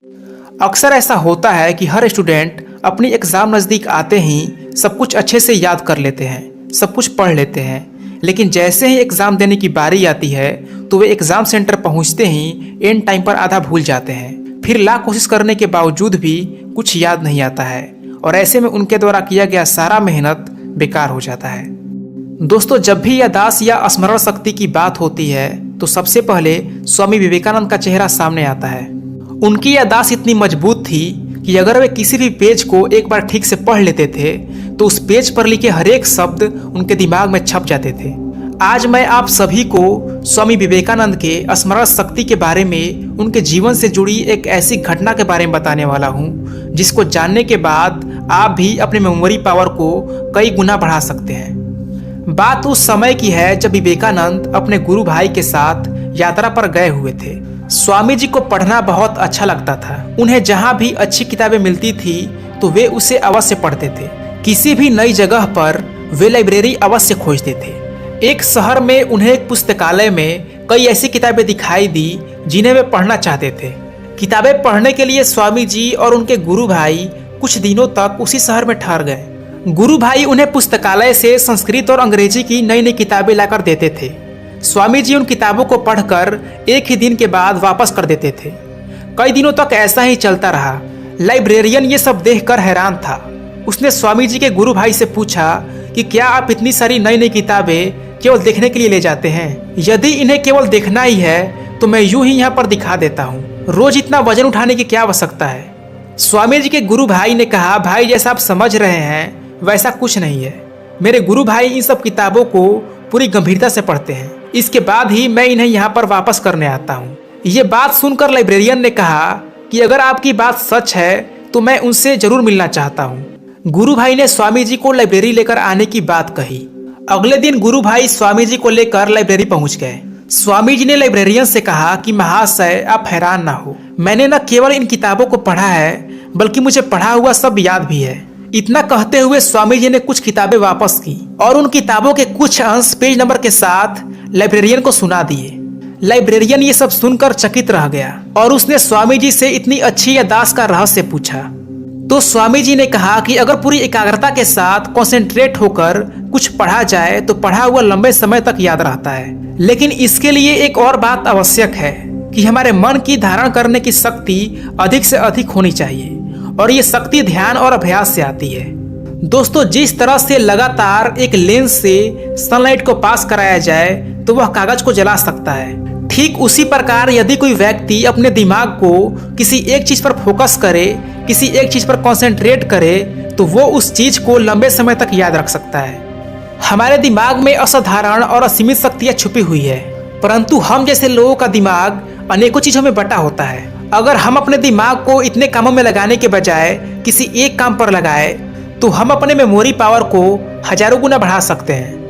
अक्सर ऐसा होता है कि हर स्टूडेंट अपनी एग्ज़ाम नज़दीक आते ही सब कुछ अच्छे से याद कर लेते हैं, सब कुछ पढ़ लेते हैं, लेकिन जैसे ही एग्ज़ाम देने की बारी आती है तो वे एग्ज़ाम सेंटर पहुंचते ही एंड टाइम पर आधा भूल जाते हैं। फिर लाख कोशिश करने के बावजूद भी कुछ याद नहीं आता है और ऐसे में उनके द्वारा किया गया सारा मेहनत बेकार हो जाता है। दोस्तों, जब भी याददाश्त या स्मरण शक्ति की बात होती है तो सबसे पहले स्वामी विवेकानंद का चेहरा सामने आता है। उनकी याददाश्त इतनी मजबूत थी कि अगर वे किसी भी पेज को एक बार ठीक से पढ़ लेते थे तो उस पेज पर लिखे हर एक शब्द उनके दिमाग में छप जाते थे। आज मैं आप सभी को स्वामी विवेकानंद के स्मरण शक्ति के बारे में, उनके जीवन से जुड़ी एक ऐसी घटना के बारे में बताने वाला हूँ जिसको जानने के बाद आप भी अपने मेमोरी पावर को कई गुना बढ़ा सकते हैं। बात उस समय की है जब विवेकानंद अपने गुरु भाई के साथ यात्रा पर गए हुए थे। स्वामी जी को पढ़ना बहुत अच्छा लगता था। उन्हें जहाँ भी अच्छी किताबें मिलती थी तो वे उसे अवश्य पढ़ते थे। किसी भी नई जगह पर वे लाइब्रेरी अवश्य खोजते थे। एक शहर में उन्हें एक पुस्तकालय में कई ऐसी किताबें दिखाई दी जिन्हें वे पढ़ना चाहते थे। किताबें पढ़ने के लिए स्वामी जी और उनके गुरु भाई कुछ दिनों तक उसी शहर में ठहर गए। गुरु भाई उन्हें पुस्तकालय से संस्कृत और अंग्रेजी की नई नई किताबें लाकर देते थे। स्वामी जी उन किताबों को पढ़कर एक ही दिन के बाद वापस कर देते थे। कई दिनों तक ऐसा ही चलता रहा। लाइब्रेरियन ये सब देखकर हैरान था। उसने स्वामी जी के गुरु भाई से पूछा कि क्या आप इतनी सारी नई नई किताबें केवल देखने के लिए ले जाते हैं? यदि इन्हें केवल देखना ही है तो मैं यूं ही यहाँ पर दिखा देता हूँ। रोज इतना वजन उठाने की क्या आवश्यकता है? स्वामी जी के गुरु भाई ने कहा, भाई जैसा आप समझ रहे हैं वैसा कुछ नहीं है। मेरे गुरु भाई इन सब किताबों को पूरी गंभीरता से पढ़ते हैं, इसके बाद ही मैं इन्हें यहाँ पर वापस करने आता हूँ। ये बात सुनकर लाइब्रेरियन ने कहा कि अगर आपकी बात सच है तो मैं उनसे जरूर मिलना चाहता हूँ। गुरु भाई ने स्वामी जी को लाइब्रेरी लेकर आने की बात कही। अगले दिन गुरु भाई स्वामी जी को लेकर लाइब्रेरी पहुंच गए। स्वामी जी ने लाइब्रेरियन से कहा कि महाशय, आप हैरान ना हो, मैंने न केवल इन किताबों को पढ़ा है बल्कि मुझे पढ़ा हुआ सब याद भी है। इतना कहते हुए स्वामी जी ने कुछ किताबें वापस की और उन किताबों के कुछ अंश पेज नंबर के साथ लाइब्रेरियन को सुना दिए। लाइब्रेरियन ये सब सुनकर चकित रह गया और उसने स्वामी जी से इतनी अच्छी याददाश्त का रहस्य पूछा। तो स्वामी जी ने कहा कि अगर पूरी एकाग्रता के साथ कंसंट्रेट होकर कुछ पढ़ा जाए तो पढ़ा हुआ लंबे समय तक याद रहता है, लेकिन इसके लिए एक और बात आवश्यक है कि हमारे मन की धारण करने की शक्ति अधिक से अधिक होनी चाहिए और ये शक्ति ध्यान और अभ्यास से आती है। दोस्तों, जिस तरह से लगातार एक लेंस से सनलाइट को पास कराया जाए तो वह कागज को जला सकता है, ठीक उसी प्रकार यदि कोई व्यक्ति अपने दिमाग को किसी एक चीज पर फोकस करे, किसी एक चीज पर कंसंट्रेट करे तो वो उस चीज को लंबे समय तक याद रख सकता है। हमारे दिमाग में असाधारण और असीमित शक्तियां छुपी हुई है, परंतु हम जैसे लोगों का दिमाग अनेकों चीजों में बटा होता है। अगर हम अपने दिमाग को इतने कामों में लगाने के बजाय किसी एक काम पर लगाए तो हम अपने मेमोरी पावर को हजारों गुना बढ़ा सकते हैं।